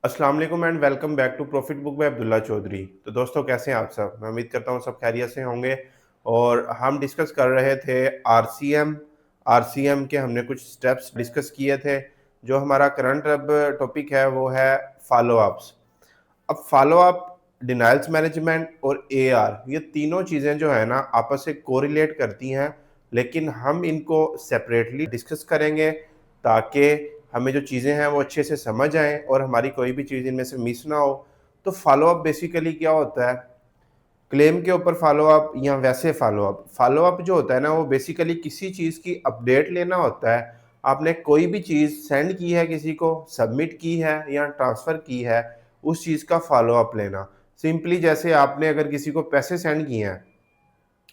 अस्सलाम वालेकुम and welcome back to Profit Book by Abdullah Chaudhary. तो दोस्तों कैसे हैं आप सब? मैं उम्मीद करता हूँ सब खैरियत से होंगे। और हम डिस्कस कर रहे थे आरसीएम के हमने कुछ स्टेप्स डिस्कस किए थे। जो हमारा करंट अब टॉपिक है वो है फॉलो अप्स। अब फॉलो अप, डिनाइल्स मैनेजमेंट और एआर, ये तीनों चीज़ें जो है ना आपस से कोरिलेट करती हैं, लेकिन हम इनको सेपरेटली डिस्कस करेंगे ताकि हमें जो चीज़ें हैं वो अच्छे से समझ आएँ और हमारी कोई भी चीज़ इनमें से मिस ना हो। तो फॉलो अप बेसिकली क्या होता है? क्लेम के ऊपर फॉलो अप या वैसे फॉलो अप जो होता है ना वो बेसिकली किसी चीज़ की अपडेट लेना होता है। आपने कोई भी चीज़ सेंड की है, किसी को सबमिट की है या ट्रांसफ़र की है, उस चीज़ का फॉलो अप लेना। सिंपली जैसे आपने अगर किसी को पैसे सेंड किए हैं,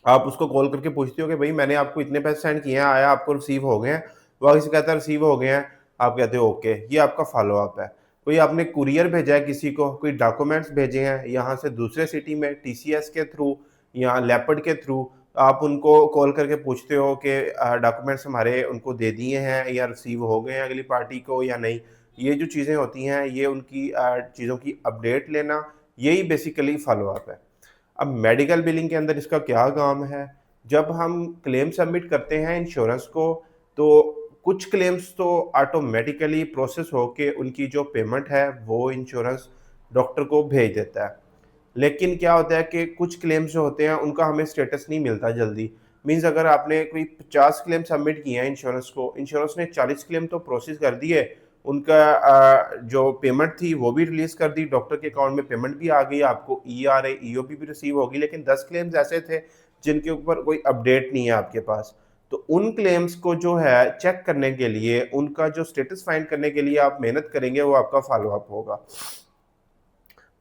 आप उसको कॉल करके पूछते हो कि भाई मैंने आपको इतने पैसे सेंड किए हैं, आया आपको रिसीव हो गए हैं? वो किसी कहता है रिसीव हो गए हैं, आप कहते हो ओके, ये आपका फॉलो अप है। कोई आपने कुरियर भेजा है किसी को, कोई डॉक्यूमेंट्स भेजे हैं यहाँ से दूसरे सिटी में टीसीएस के थ्रू या लेपर्ड के थ्रू, आप उनको कॉल करके पूछते हो कि डॉक्यूमेंट्स हमारे उनको दे दिए हैं या रिसीव हो गए हैं अगली पार्टी को या नहीं। ये जो चीज़ें होती हैं ये उनकी चीज़ों की अपडेट लेना, यही बेसिकली फॉलो अप है। अब मेडिकल बिलिंग के अंदर इसका क्या काम है? जब हम क्लेम सबमिट करते हैं इंश्योरेंस को, तो कुछ क्लेम्स तो ऑटोमेटिकली प्रोसेस होके उनकी जो पेमेंट है वो इंश्योरेंस डॉक्टर को भेज देता है। लेकिन क्या होता है कि कुछ क्लेम्स जो होते हैं उनका हमें स्टेटस नहीं मिलता जल्दी। मीन्स अगर आपने कोई 50 क्लेम सबमिट किए हैं इंश्योरेंस को, इंश्योरेंस ने 40 क्लेम तो प्रोसेस कर दिए, उनका जो पेमेंट थी वो भी रिलीज़ कर दी, डॉक्टर के अकाउंट में पेमेंट भी आ गई, आपको ईआरए, ईओपी भी रिसीव होगी, लेकिन 10 क्लेम्स ऐसे थे जिनके ऊपर कोई अपडेट नहीं है आपके पास। तो उन क्लेम्स को जो है चेक करने के लिए, उनका जो स्टेटस फाइंड करने के लिए आप मेहनत करेंगे, वो आपका फॉलो अप होगा।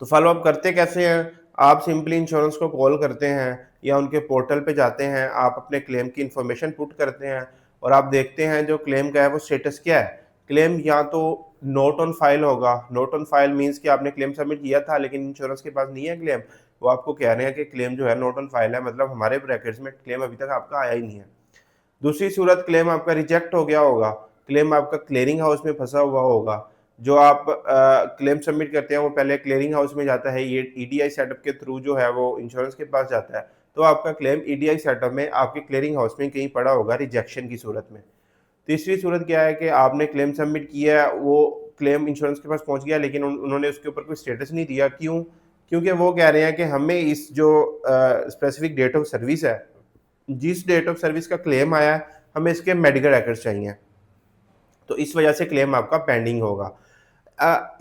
तो फॉलो अप करते कैसे हैं? आप सिंपली इंश्योरेंस को कॉल करते हैं या उनके पोर्टल पे जाते हैं, आप अपने क्लेम की इन्फॉर्मेशन पुट करते हैं और आप देखते हैं जो क्लेम का है वो स्टेटस क्या है। क्लेम या तो नोट ऑन फाइल होगा, नोट ऑन फाइल मीन्स कि आपने क्लेम सबमिट किया था लेकिन इंश्योरेंस के पास नहीं है क्लेम, वो आपको कह रहे हैं कि क्लेम जो है नोट ऑन फाइल है, मतलब हमारे ब्रैकेट्स में क्लेम अभी तक आपका आया ही नहीं है। दूसरी सूरत, क्लेम आपका रिजेक्ट हो गया होगा, क्लेम आपका क्लियरिंग हाउस में फंसा हुआ होगा। जो आप क्लेम सबमिट करते हैं वो पहले क्लियरिंग हाउस में जाता है, ये ईडीआई सेटअप के थ्रू जो है वो इंश्योरेंस के पास जाता है। तो आपका क्लेम ईडीआई सेटअप में आपके क्लियरिंग हाउस में कहीं पड़ा होगा रिजेक्शन की सूरत में। तीसरी सूरत क्या है कि आपने क्लेम सबमिट किया है, वो क्लेम इंश्योरेंस के पास पहुंच गया लेकिन उन्होंने उसके ऊपर कोई स्टेटस नहीं दिया। क्यों? क्योंकि वो कह रहे हैं कि हमें इस जो स्पेसिफिक डेट ऑफ सर्विस है, जिस डेट ऑफ सर्विस का क्लेम आया है, हमें इसके मेडिकल रिकॉर्ड्स चाहिए। तो इस वजह से क्लेम आपका पेंडिंग होगा।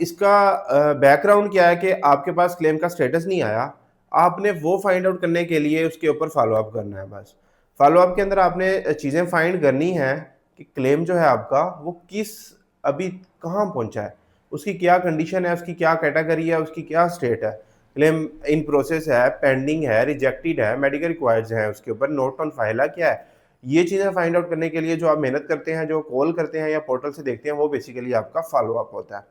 इसका बैकग्राउंड क्या है कि आपके पास क्लेम का स्टेटस नहीं आया, आपने वो फाइंड आउट करने के लिए उसके ऊपर फॉलो अप करना है बस। फॉलो अप के अंदर आपने चीज़ें फाइंड करनी है कि क्लेम जो है आपका वो किस अभी कहाँ पहुँचा है, उसकी क्या कंडीशन है, उसकी क्या कैटेगरी है, उसकी क्या स्टेट है। क्लेम इन प्रोसेस है, पेंडिंग है, रिजेक्टेड है, मेडिकल रिक्वायर्ड्स हैं, उसके ऊपर नोट ऑन फाइल है, क्या है। ये चीज़ें फाइंड आउट करने के लिए जो आप मेहनत करते हैं, जो कॉल करते हैं या पोर्टल से देखते हैं, वो बेसिकली आपका फॉलो अप होता है।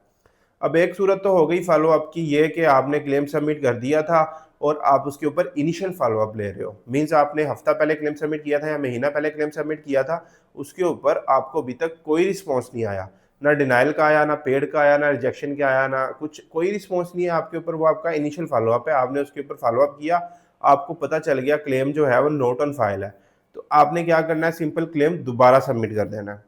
अब एक सूरत तो हो गई फॉलो अप की, ये कि आपने क्लेम सबमिट कर दिया था और आप उसके ऊपर इनिशियल फॉलो अप ले रहे हो। मीन्स आपने हफ्ता पहले क्लेम सबमिट किया था या महीना पहले क्लेम सबमिट किया था, उसके ऊपर आपको अभी तक कोई रिस्पॉन्स नहीं आया। ना डिनाइल का आया, ना पेड का आया, ना रिजेक्शन का आया, ना कुछ, कोई रिस्पॉन्स नहीं है आपके ऊपर। वो आपका इनिशियल फॉलो अप है, आपने उसके ऊपर फॉलो अप किया, आपको पता चल गया क्लेम जो है वो नोट ऑन फाइल है। तो आपने क्या करना है, सिंपल क्लेम दोबारा सबमिट कर देना है।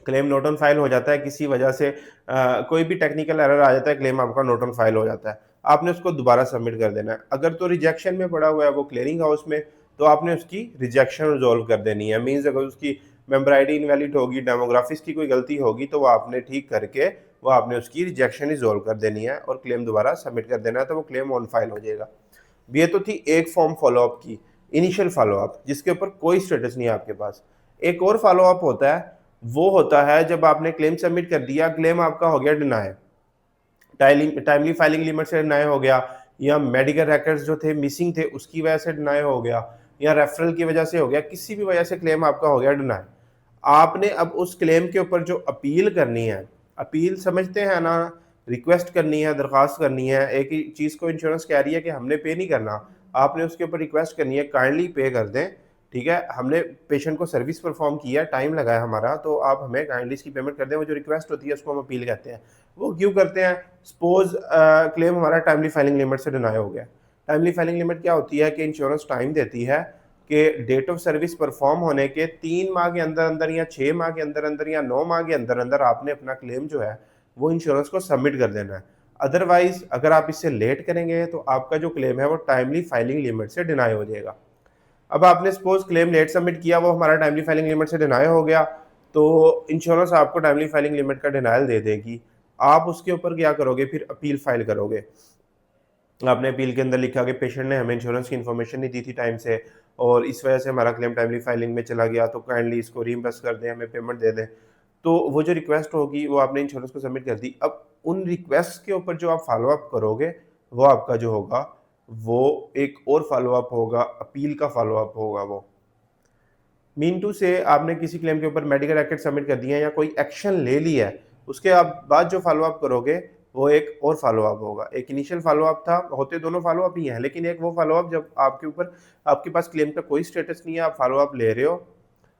क्लेम नोट ऑन फाइल हो जाता है किसी वजह से, कोई भी टेक्निकल एरर आ जाता है, क्लेम आपका नोट ऑन फाइल हो जाता है, आपने उसको दोबारा सबमिट कर देना है। अगर तो रिजेक्शन में पड़ा हुआ है वो क्लियरिंग हाउस में, तो आपने उसकी रिजेक्शन रिजॉल्व कर देनी है। मीन्स अगर उसकी मेंबर आईडी इनवैलिड होगी, डेमोग्राफिक्स की कोई गलती होगी, तो वो आपने ठीक करके वो आपने उसकी रिजेक्शन रिजॉल्व कर देनी है और क्लेम दोबारा सबमिट कर देना है, तो वो क्लेम ऑन फाइल हो जाएगा। ये तो थी एक फॉर्म फॉलोअप की, इनिशियल फॉलोअप, जिसके ऊपर कोई स्टेटस नहीं है आपके पास। एक और फॉलोअप होता है, वो होता है जब आपने क्लेम सबमिट कर दिया, क्लेम आपका हो गया डिनाई, टाइमली फाइलिंग लिमिट से डिनाई हो गया, या मेडिकल रिकॉर्ड्स जो थे मिसिंग थे उसकी वजह से डिनाई हो गया, या रेफरल की वजह से हो गया, किसी भी वजह से क्लेम आपका हो गया डिनाई। आपने अब उस क्लेम के ऊपर जो अपील करनी है, अपील समझते हैं ना, रिक्वेस्ट करनी है, दरख्वास्त करनी है। एक ही चीज़ को इंश्योरेंस कह रही है कि हमने पे नहीं करना, आपने उसके ऊपर रिक्वेस्ट करनी है, काइंडली पे कर दें। ठीक है, हमने पेशेंट को सर्विस परफॉर्म किया, टाइम लगा है हमारा, तो आप हमें काइंडली इसकी पेमेंट कर दें। वो जो रिक्वेस्ट होती है उसको हम अपील कहते हैं। वो क्यों करते हैं? सपोज क्लेम हमारा टाइमली फाइलिंग लिमिट से डिनाई हो गया। टाइमली फाइलिंग लिमिट क्या होती है कि इंश्योरेंस टाइम देती है कि डेट ऑफ सर्विस परफॉर्म होने के 3 माह के अंदर अंदर या 6 माह के अंदर अंदर या 9 माह के अंदर अंदर आपने अपना क्लेम जो है वो इंश्योरेंस को सबमिट कर देना है। अदरवाइज अगर आप इससे लेट करेंगे तो आपका जो क्लेम है वो टाइमली फाइलिंग लिमिट से डिनाई हो जाएगा। अब आपने सपोज क्लेम लेट सबमिट किया, वो हमारा टाइमली फाइलिंग लिमिट से डिनाई हो गया, तो इंश्योरेंस आपको टाइमली फाइलिंग लिमिट का डिनायल दे देगी। आप उसके ऊपर क्या करोगे? फिर अपील फाइल करोगे। आपने अपील के अंदर लिखा कि पेशेंट ने हमें इंश्योरेंस की इन्फॉर्मेशन नहीं दी थी टाइम से और इस वजह से हमारा क्लेम टाइमली फाइलिंग में चला गया, तो काइंडली इसको रीइंबर्स कर दें, हमें पेमेंट दे दें। तो वो जो रिक्वेस्ट होगी वो आपने इंश्योरेंस को सबमिट कर दी। अब उन रिक्वेस्ट के ऊपर जो आप फॉलो अप करोगे, वो आपका जो होगा वो एक और फॉलो अप होगा, अपील का फॉलो अप होगा वो। मीन टू से आपने किसी क्लेम के ऊपर मेडिकल रिकॉर्ड सबमिट कर दिया है या कोई एक्शन ले लिया है, उसके आप बाद जो फॉलो अप करोगे वो एक और फॉलो अप होगा। एक इनिशियल फॉलो अप था, होते दोनों फॉलो अप ही हैं, लेकिन एक वो फॉलो अप जब आपके ऊपर आपके पास क्लेम का कोई स्टेटस नहीं है, आप फॉलो अप ले रहे हो,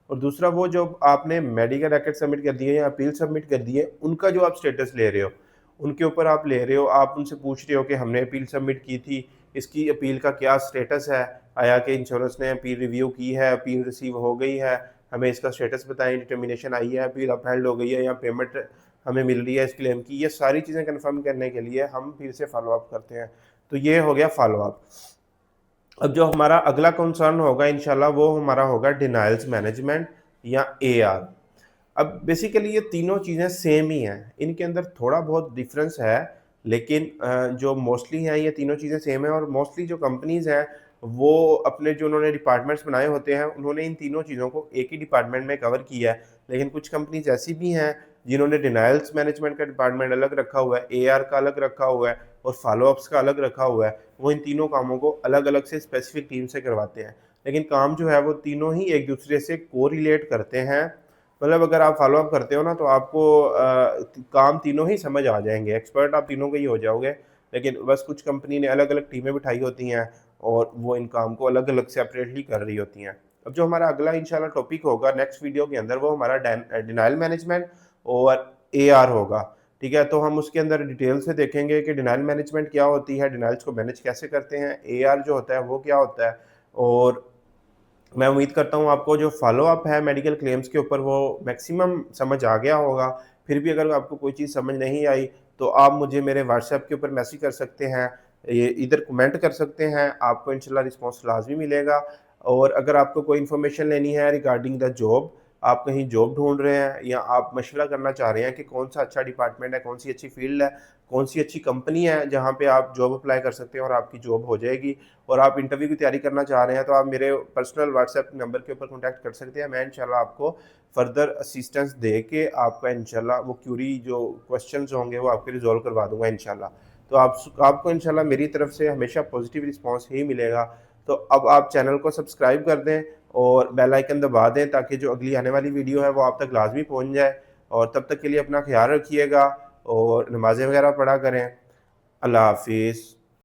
और दूसरा वो जो आपने मेडिकल रिकॉर्ड सबमिट कर दिए या अपील सबमिट कर दी है, उनका जो आप स्टेटस ले रहे हो, उनके ऊपर आप ले रहे हो, आप उनसे पूछ रहे हो कि हमने अपील सबमिट की थी, इसकी अपील का क्या स्टेटस है, आया कि इंश्योरेंस ने अपील रिव्यू की है, अपील रिसीव हो गई है, हमें इसका स्टेटस बताएं, डिटर्मिनेशन आई है, अपील अपहेल्ड हो गई है या पेमेंट हमें मिल रही है इस क्लेम की। ये सारी चीज़ें कंफर्म करने के लिए हम फिर से फॉलो अप करते हैं। तो ये हो गया फॉलो अप। अब जो हमारा अगला कंसर्न होगा इंशाल्लाह वो हमारा होगा डिनाइल्स मैनेजमेंट या एआर। अब बेसिकली ये तीनों चीज़ें सेम ही हैं, इनके अंदर थोड़ा बहुत डिफरेंस है, लेकिन जो मोस्टली हैं ये तीनों चीज़ें सेम है, और मोस्टली जो कंपनीज़ हैं वो अपने जो उन्होंने डिपार्टमेंट्स बनाए होते हैं उन्होंने इन तीनों चीज़ों को एक ही डिपार्टमेंट में कवर किया है। लेकिन कुछ कंपनीज ऐसी भी हैं जिन्होंने डिनाइल्स मैनेजमेंट का डिपार्टमेंट अलग रखा हुआ है, एआर का अलग रखा हुआ है और फॉलोअप्स का अलग रखा हुआ है। वो इन तीनों कामों को अलग अलग से स्पेसिफिक टीम से करवाते हैं, लेकिन काम जो है वो तीनों ही एक दूसरे से कोरिलेट करते हैं। मतलब अगर आप फॉलो अप करते हो ना तो आपको काम तीनों ही समझ आ जाएंगे, एक्सपर्ट आप तीनों के ही हो जाओगे। लेकिन बस कुछ कंपनी ने अलग अलग टीमें बिठाई होती हैं और वो इन काम को अलग अलग सेपरेटली कर रही होती हैं। अब जो हमारा अगला इंशाल्लाह टॉपिक होगा नेक्स्ट वीडियो के अंदर वो हमारा डिनाइल मैनेजमेंट और एआर होगा। ठीक है, तो हम उसके अंदर डिटेल से देखेंगे कि डिनाइल मैनेजमेंट क्या होती है, डिनाइल्स को मैनेज कैसे करते हैं, एआर जो होता है वो क्या होता है। और मैं उम्मीद करता हूँ आपको जो फॉलो अप है मेडिकल क्लेम्स के ऊपर वो मैक्सिमम समझ आ गया होगा। फिर भी अगर आपको कोई चीज़ समझ नहीं आई तो आप मुझे मेरे व्हाट्सएप के ऊपर मैसेज कर सकते हैं, ये इधर कमेंट कर सकते हैं, आपको इंशाल्लाह रिस्पांस लाजमी मिलेगा। और अगर आपको कोई इन्फॉर्मेशन लेनी है रिगार्डिंग द जॉब, आप कहीं जॉब ढूंढ रहे हैं या आप मशवरा करना चाह रहे हैं कि कौन सा अच्छा डिपार्टमेंट है, कौन सी अच्छी फील्ड है, कौन सी अच्छी कंपनी है जहाँ पे आप जॉब अप्लाई कर सकते हैं और आपकी जॉब हो जाएगी, और आप इंटरव्यू की तैयारी करना चाह रहे हैं, तो आप मेरे पर्सनल व्हाट्सएप नंबर के ऊपर कॉन्टैक्ट कर सकते हैं। मैं इंशाल्लाह आपको फर्दर असिस्टेंस दे के आपका इंशाल्लाह वो क्यूरी जो क्वेश्चंस होंगे वो आपके रिजॉल्व करवा दूंगा इंशाल्लाह। तो आपको इंशाल्लाह मेरी तरफ से हमेशा पॉजिटिव रिस्पांस ही मिलेगा। तो अब आप चैनल को सब्सक्राइब कर दें और बेल आइकन दबा दें ताकि जो अगली आने वाली वीडियो है वो आप तक लाजमी पहुंच जाए। और तब तक के लिए अपना ख्याल रखिएगा और नमाज़ें वगैरह पढ़ा करें। अल्लाह हाफिज़।